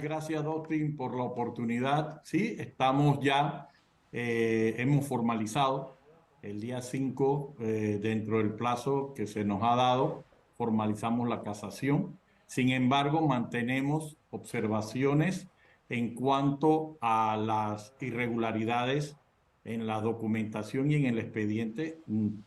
Gracias, Dustin, por la oportunidad. Sí, estamos ya, hemos formalizado el día 5 dentro del plazo que se nos ha dado, formalizamos la casación. Sin embargo, mantenemos observaciones en cuanto a las irregularidades en la documentación y en el expediente,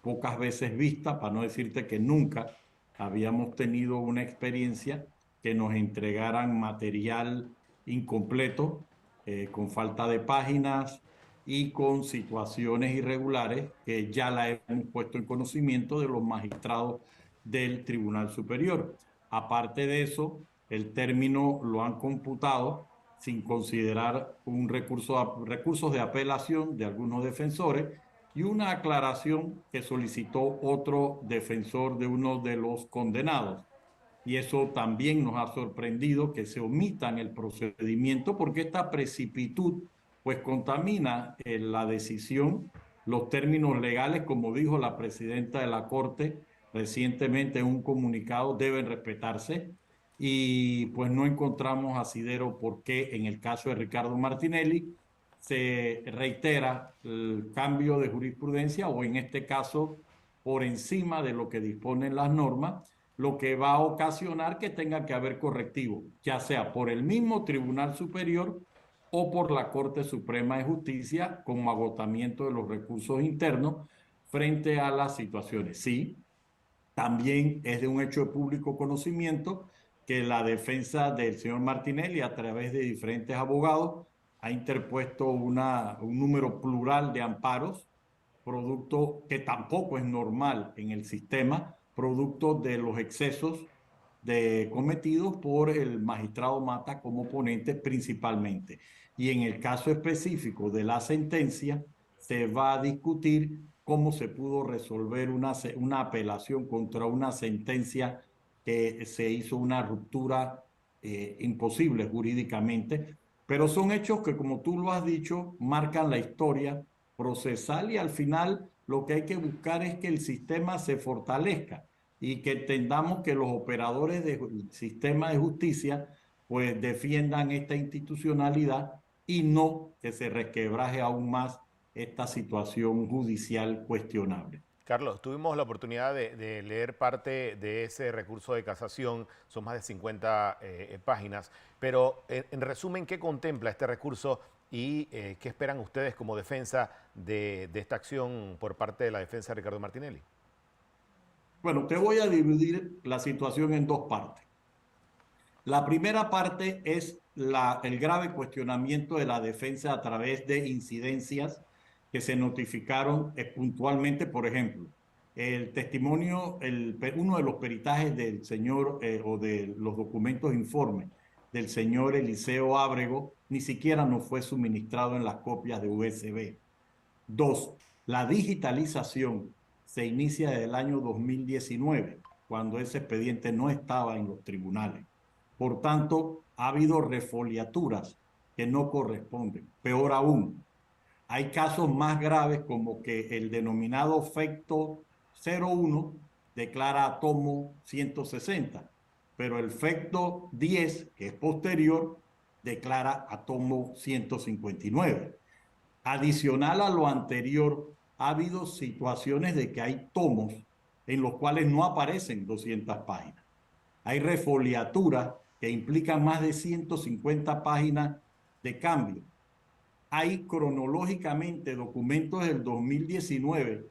pocas veces vista, para no decirte que nunca habíamos tenido una experiencia que nos entregaran material incompleto, con falta de páginas y con situaciones irregulares que ya la hemos puesto en conocimiento de los magistrados del Tribunal Superior. Aparte de eso, el término lo han computado sin considerar recursos de apelación de algunos defensores y una aclaración que solicitó otro defensor de uno de los condenados. Y eso también nos ha sorprendido que se omita en el procedimiento porque esta precipitud pues contamina la decisión, los términos legales, como dijo la presidenta de la Corte recientemente en un comunicado, deben respetarse y pues no encontramos asidero por qué en el caso de Ricardo Martinelli se reitera el cambio de jurisprudencia o en este caso por encima de lo que disponen las normas, lo que va a ocasionar que tenga que haber correctivo, ya sea por el mismo Tribunal Superior o por la Corte Suprema de Justicia como agotamiento de los recursos internos frente a las situaciones. Sí, también es de un hecho de público conocimiento que la defensa del señor Martinelli a través de diferentes abogados ha interpuesto un número plural de amparos, producto que tampoco es normal en el sistema, producto de los excesos cometidos por el magistrado Mata como ponente principalmente. Y en el caso específico de la sentencia, se va a discutir cómo se pudo resolver una apelación contra una sentencia que se hizo una ruptura imposible jurídicamente, pero son hechos que, como tú lo has dicho, marcan la historia procesal y al final lo que hay que buscar es que el sistema se fortalezca y que entendamos que los operadores del sistema de justicia pues defiendan esta institucionalidad y no que se resquebraje aún más esta situación judicial cuestionable. Carlos, tuvimos la oportunidad de leer parte de ese recurso de casación, son más de 50 páginas, pero en resumen, ¿qué contempla este recurso y qué esperan ustedes como defensa de esta acción por parte de la defensa de Ricardo Martinelli? Bueno, te voy a dividir la situación en dos partes. La primera parte es el grave cuestionamiento de la defensa a través de incidencias que se notificaron puntualmente, por ejemplo, el testimonio, uno de los peritajes del señor o de los documentos informes del señor Eliseo Ábrego ni siquiera nos fue suministrado en las copias de USB. Dos, la digitalización se inicia desde el año 2019, cuando ese expediente no estaba en los tribunales. Por tanto, ha habido refoliaturas que no corresponden. Peor aún, hay casos más graves como que el denominado FECTO 01 declara a tomo 160, pero el FECTO 10, que es posterior, declara a tomo 159. Adicional a lo anterior, ha habido situaciones de que hay tomos en los cuales no aparecen 200 páginas. Hay refoliaturas que implican más de 150 páginas de cambio. Hay cronológicamente documentos del 2019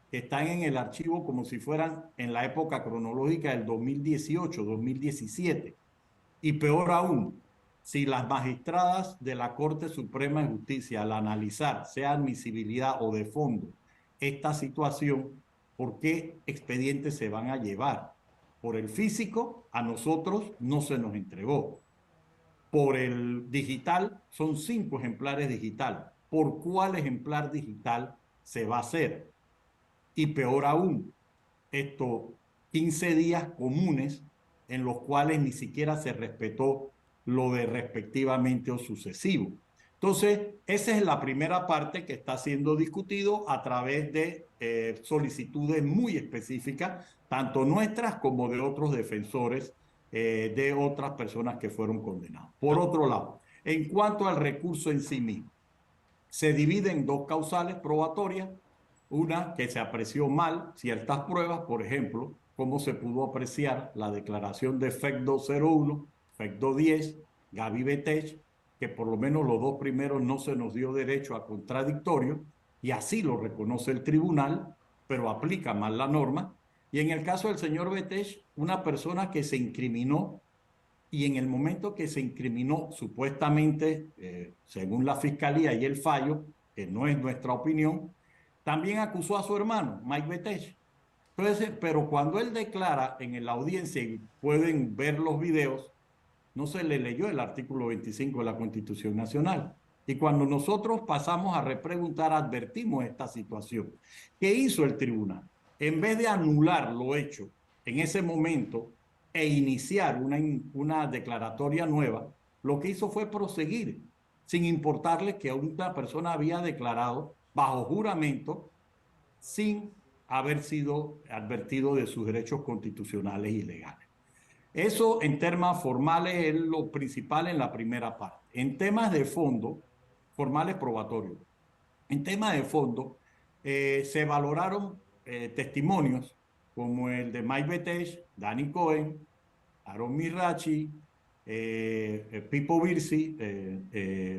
que están en el archivo como si fueran en la época cronológica del 2018, 2017. Y peor aún, si las magistradas de la Corte Suprema de Justicia al analizar, sea admisibilidad o de fondo, esta situación, ¿por qué expedientes se van a llevar? Por el físico, a nosotros no se nos entregó. Por el digital, son 5 ejemplares digital. ¿Por cuál ejemplar digital se va a hacer? Y peor aún, estos 15 días comunes en los cuales ni siquiera se respetó lo de respectivamente o sucesivo. Entonces, esa es la primera parte que está siendo discutido a través de solicitudes muy específicas, tanto nuestras como de otros defensores de otras personas que fueron condenadas. Por otro lado, en cuanto al recurso en sí mismo, se divide en dos causales probatorias. Una, que se apreció mal ciertas pruebas, por ejemplo, cómo se pudo apreciar la declaración de FECDO 01, FECDO 10, Gaby Betech, que por lo menos los dos primeros no se nos dio derecho a contradictorio, y así lo reconoce el tribunal, pero aplica mal la norma. Y en el caso del señor Betech, una persona que se incriminó y en el momento que se incriminó, supuestamente, según la fiscalía y el fallo, que no es nuestra opinión, también acusó a su hermano, Mike Betech. Entonces, pero cuando él declara en la audiencia, y pueden ver los videos, no se le leyó el artículo 25 de la Constitución Nacional. Y cuando nosotros pasamos a repreguntar, advertimos esta situación. ¿Qué hizo el tribunal? En vez de anular lo hecho en ese momento e iniciar una declaratoria nueva, lo que hizo fue proseguir, sin importarle que una persona había declarado bajo juramento sin haber sido advertido de sus derechos constitucionales y legales. Eso en temas formales es lo principal en la primera parte. En temas de fondo, formales probatorios. En temas de fondo, se valoraron testimonios como el de Mike Betech, Danny Cohen, Aaron Mirachi, Pipo Virsi,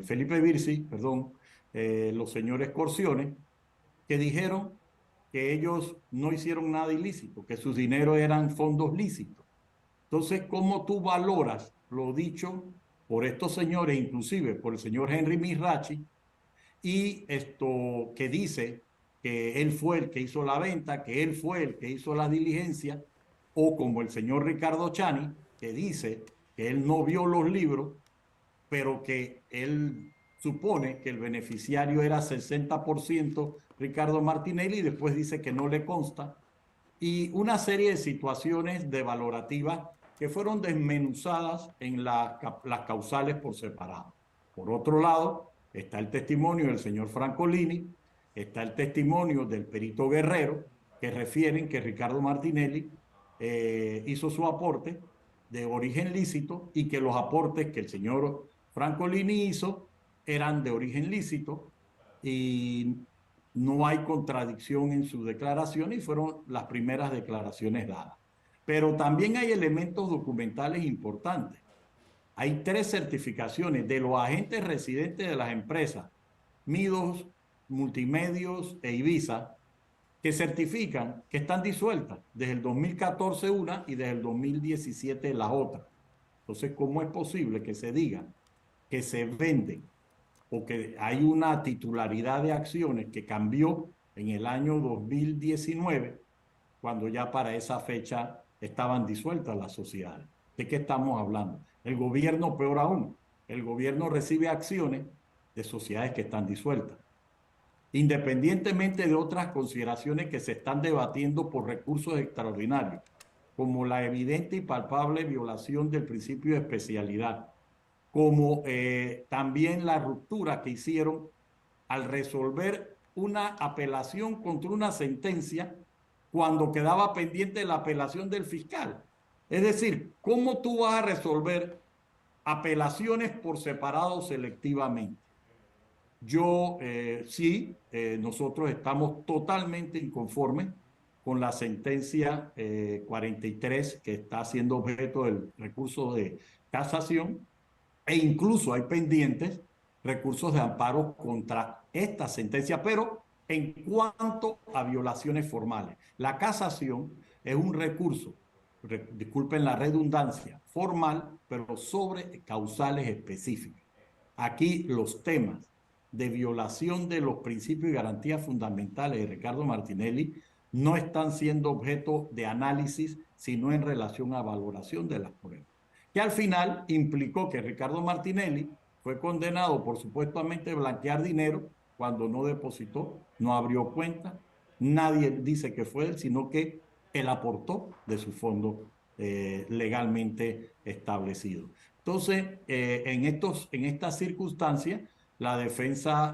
Felipe Virsi, perdón, los señores Corciones, que dijeron que ellos no hicieron nada ilícito, que sus dineros eran fondos lícitos. Entonces, ¿cómo tú valoras lo dicho por estos señores, inclusive por el señor Henry Mirachi, y esto que dice que él fue el que hizo la venta, que él fue el que hizo la diligencia, o como el señor Ricardo Chani, que dice que él no vio los libros, pero que él supone que el beneficiario era 60% Ricardo Martinelli y después dice que no le consta, y una serie de situaciones devalorativas que fueron desmenuzadas en las causales por separado. Por otro lado, está el testimonio del señor Francolini, está el testimonio del perito Guerrero, que refieren que Ricardo Martinelli hizo su aporte de origen lícito y que los aportes que el señor Francolini hizo eran de origen lícito y no hay contradicción en su declaración y fueron las primeras declaraciones dadas. Pero también hay elementos documentales importantes. Hay 3 certificaciones de los agentes residentes de las empresas, Midos, Multimedios e Ibiza, que certifican que están disueltas desde el 2014 una y desde el 2017 las otras. Entonces, ¿cómo es posible que se diga que se venden o que hay una titularidad de acciones que cambió en el año 2019, cuando ya para esa fecha estaban disueltas las sociedades? ¿De qué estamos hablando? El gobierno, peor aún, el gobierno recibe acciones de sociedades que están disueltas, independientemente de otras consideraciones que se están debatiendo por recursos extraordinarios, como la evidente y palpable violación del principio de especialidad, como también la ruptura que hicieron al resolver una apelación contra una sentencia cuando quedaba pendiente la apelación del fiscal. Es decir, ¿cómo tú vas a resolver apelaciones por separado selectivamente? Yo sí, nosotros estamos totalmente inconformes con la sentencia 43 que está siendo objeto del recurso de casación, e incluso hay pendientes recursos de amparo contra esta sentencia, pero en cuanto a violaciones formales. La casación es un recurso, disculpen la redundancia, formal, pero sobre causales específicas. Aquí los temas de violación de los principios y garantías fundamentales de Ricardo Martinelli no están siendo objeto de análisis, sino en relación a valoración de las pruebas, que al final implicó que Ricardo Martinelli fue condenado por supuestamente blanquear dinero cuando no depositó, no abrió cuenta, nadie dice que fue él, sino que él aportó de su fondo legalmente establecido. Entonces, en estas circunstancias, la defensa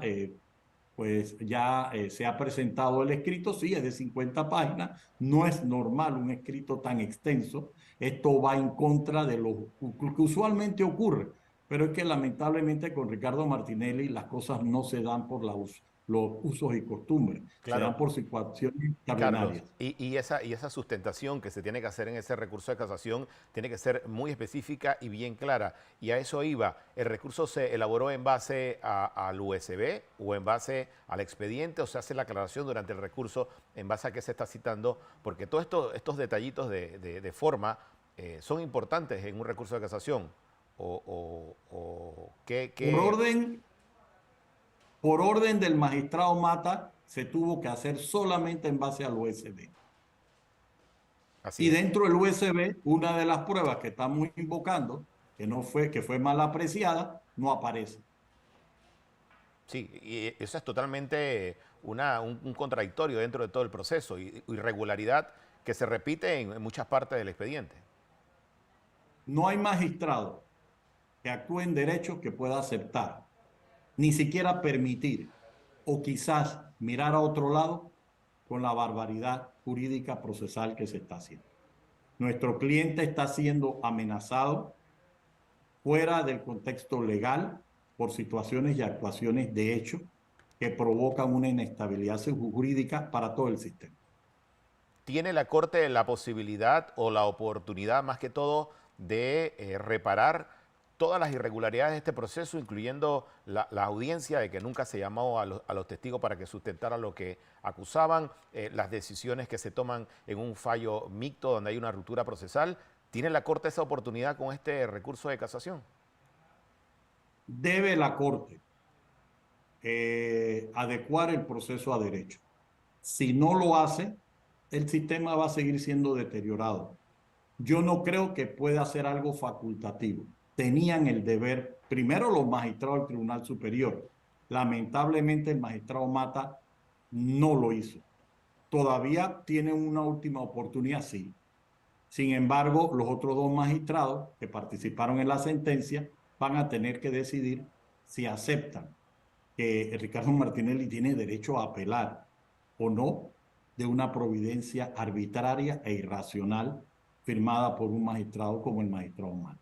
pues ya se ha presentado el escrito, sí, es de 50 páginas, no es normal un escrito tan extenso, esto va en contra de lo que usualmente ocurre, pero es que lamentablemente con Ricardo Martinelli las cosas no se dan por los usos y costumbres, se Claro, dan por situaciones Carlos, extraordinarias. y esa sustentación que se tiene que hacer en ese recurso de casación tiene que ser muy específica y bien clara. Y a eso iba. ¿El recurso se elaboró en base al USB o en base al expediente o se hace la aclaración durante el recurso en base a qué se está citando? Porque todos estos detallitos de forma son importantes en un recurso de casación. O Por orden, por orden del magistrado Mata, se tuvo que hacer solamente en base al USB. así Y es. dentro del USB, una de las pruebas que estamos invocando, que fue mal apreciada, no aparece. Sí, y eso es totalmente un contradictorio dentro de todo el proceso y irregularidad que se repite en muchas partes del expediente. No hay magistrado que actúe en derecho que pueda aceptar, ni siquiera permitir, o quizás mirar a otro lado con la barbaridad jurídica procesal que se está haciendo. Nuestro cliente está siendo amenazado fuera del contexto legal por situaciones y actuaciones de hecho que provocan una inestabilidad jurídica para todo el sistema. ¿Tiene la Corte la posibilidad o la oportunidad, más que todo, de reparar todas las irregularidades de este proceso, incluyendo la audiencia de que nunca se llamó a los testigos para que sustentaran lo que acusaban, las decisiones que se toman en un fallo mixto donde hay una ruptura procesal? ¿Tiene la Corte esa oportunidad con este recurso de casación? Debe la Corte adecuar el proceso a derecho. Si no lo hace, el sistema va a seguir siendo deteriorado. Yo no creo que pueda hacer algo facultativo. Tenían el deber, primero los magistrados del Tribunal Superior. Lamentablemente el magistrado Mata no lo hizo. Todavía tiene una última oportunidad, sí. Sin embargo, los otros dos magistrados que participaron en la sentencia van a tener que decidir si aceptan que Ricardo Martinelli tiene derecho a apelar o no de una providencia arbitraria e irracional firmada por un magistrado como el magistrado Mata.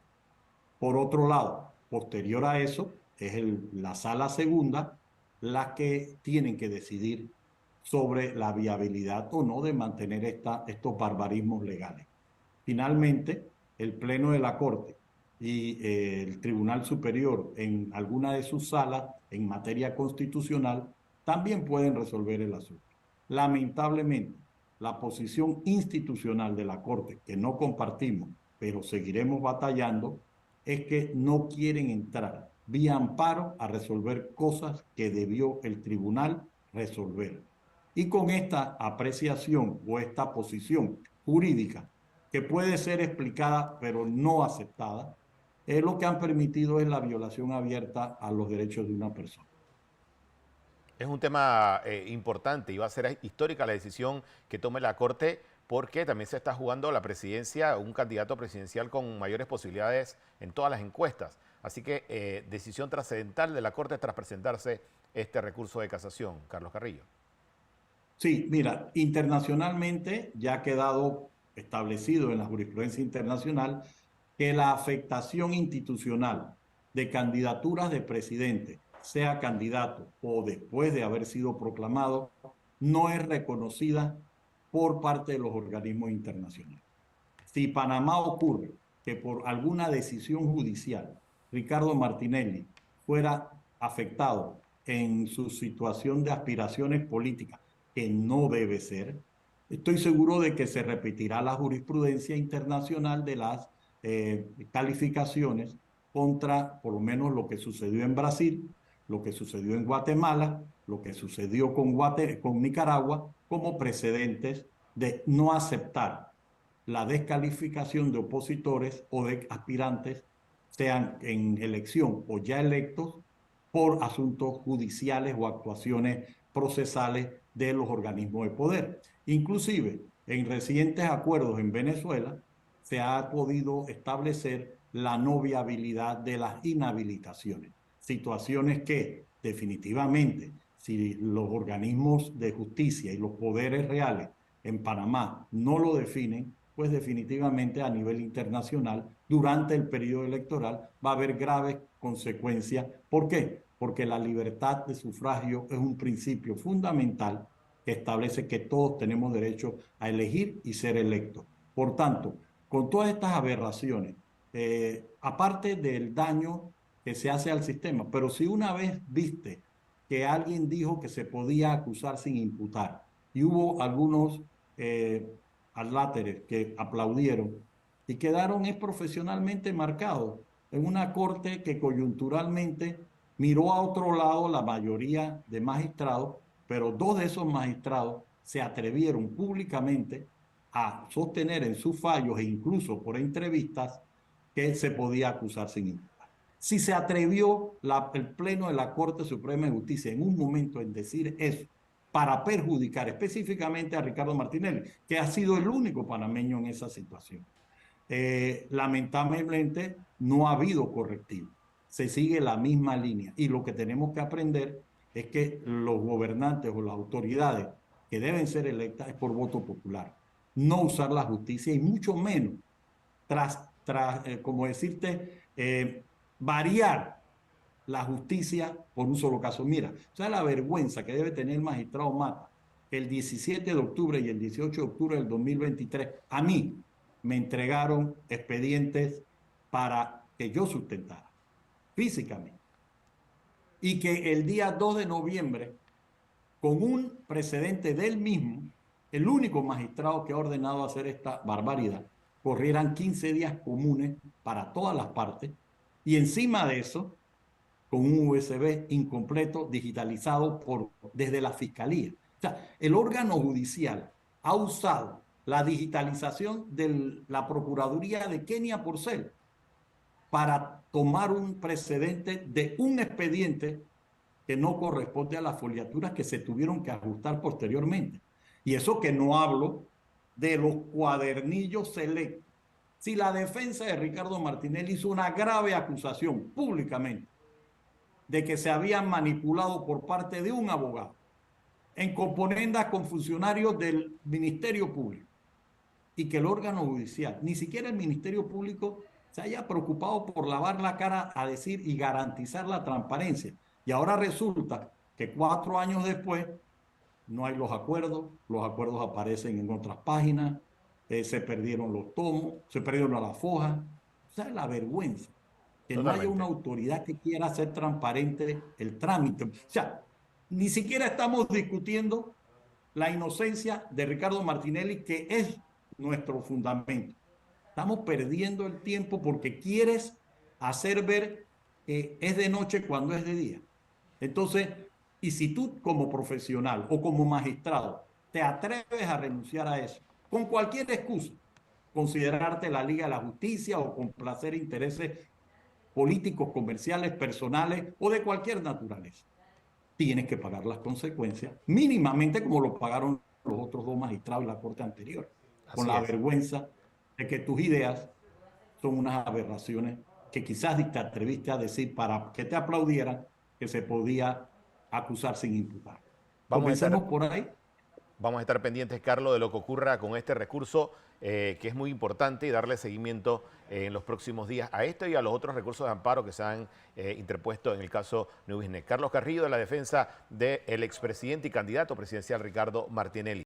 Por otro lado, posterior a eso, es la sala segunda la que tienen que decidir sobre la viabilidad o no de mantener estos barbarismos legales. Finalmente, el Pleno de la Corte y el Tribunal Superior en alguna de sus salas en materia constitucional también pueden resolver el asunto. Lamentablemente, la posición institucional de la Corte, que no compartimos, pero seguiremos batallando, es que no quieren entrar vía amparo a resolver cosas que debió el tribunal resolver. Y con esta apreciación o esta posición jurídica que puede ser explicada pero no aceptada, lo que han permitido es la violación abierta a los derechos de una persona. Es un tema importante y va a ser histórica la decisión que tome la Corte porque también se está jugando la presidencia, un candidato presidencial con mayores posibilidades en todas las encuestas. Así que decisión trascendental de la Corte tras presentarse este recurso de casación. Carlos Carrillo. Sí, mira, internacionalmente ya ha quedado establecido en la jurisprudencia internacional que la afectación institucional de candidaturas de presidente, sea candidato o después de haber sido proclamado, no es reconocida por parte de los organismos internacionales. Si Panamá ocurre que por alguna decisión judicial Ricardo Martinelli fuera afectado en su situación de aspiraciones políticas, que no debe ser, estoy seguro de que se repetirá la jurisprudencia internacional de las calificaciones contra por lo menos lo que sucedió en Brasil, lo que sucedió en Guatemala, lo que sucedió con Nicaragua, como precedentes de no aceptar la descalificación de opositores o de aspirantes, sean en elección o ya electos, por asuntos judiciales o actuaciones procesales de los organismos de poder. Inclusive, en recientes acuerdos en Venezuela, se ha podido establecer la no viabilidad de las inhabilitaciones, situaciones que definitivamente si los organismos de justicia y los poderes reales en Panamá no lo definen, pues definitivamente a nivel internacional, durante el periodo electoral, va a haber graves consecuencias. ¿Por qué? Porque la libertad de sufragio es un principio fundamental que establece que todos tenemos derecho a elegir y ser electos. Por tanto, con todas estas aberraciones, aparte del daño que se hace al sistema, pero si una vez viste que alguien dijo que se podía acusar sin imputar y hubo algunos adláteres que aplaudieron y quedaron profesionalmente marcados en una corte que coyunturalmente miró a otro lado la mayoría de magistrados, pero dos de esos magistrados se atrevieron públicamente a sostener en sus fallos e incluso por entrevistas que se podía acusar sin imputar. Si se atrevió el Pleno de la Corte Suprema de Justicia en un momento en decir eso para perjudicar específicamente a Ricardo Martinelli, que ha sido el único panameño en esa situación, lamentablemente no ha habido correctivo. Se sigue la misma línea y lo que tenemos que aprender es que los gobernantes o las autoridades que deben ser electas es por voto popular, no usar la justicia y mucho menos como decirte, variar la justicia por un solo caso. Mira, o sea, la vergüenza que debe tener el magistrado Mata el 17 de octubre y el 18 de octubre del 2023, a mí me entregaron expedientes para que yo sustentara físicamente. Y que el día 2 de noviembre, con un precedente del mismo, el único magistrado que ha ordenado hacer esta barbaridad, corrieran 15 días comunes para todas las partes y encima de eso, con un USB incompleto digitalizado desde la Fiscalía. O sea, el órgano judicial ha usado la digitalización de la Procuraduría de Kenia Porcel para tomar un precedente de un expediente que no corresponde a las foliaturas que se tuvieron que ajustar posteriormente. Y eso que no hablo de los cuadernillos selectos. Si la defensa de Ricardo Martinelli hizo una grave acusación públicamente de que se habían manipulado por parte de un abogado en componendas con funcionarios del Ministerio Público y que el órgano judicial, ni siquiera el Ministerio Público, se haya preocupado por lavar la cara a decir y garantizar la transparencia. Y ahora resulta que 4 años después no hay los acuerdos aparecen en otras páginas, se perdieron los tomos, se perdieron las fojas. O sea, la vergüenza que no haya una Totalmente. autoridad que quiera hacer transparente el trámite. O sea, ni siquiera estamos discutiendo la inocencia de Ricardo Martinelli, que es nuestro fundamento. Estamos perdiendo el tiempo porque quieres hacer ver que es de noche cuando es de día. Entonces, y si tú como profesional o como magistrado te atreves a renunciar a eso, con cualquier excusa, considerarte la Liga de la Justicia o complacer intereses políticos, comerciales, personales o de cualquier naturaleza, tienes que pagar las consecuencias mínimamente como lo pagaron los otros dos magistrados de la Corte anterior, con Así la es. vergüenza de que tus ideas son unas aberraciones que quizás te atreviste a decir para que te aplaudieran que se podía acusar sin imputar. Vamos a estar Comencemos por ahí. Vamos a estar pendientes, Carlos, de lo que ocurra con este recurso, que es muy importante, y darle seguimiento en los próximos días a esto y a los otros recursos de amparo que se han interpuesto en el caso New Business. Carlos Carrillo, de la defensa del expresidente y candidato presidencial Ricardo Martinelli.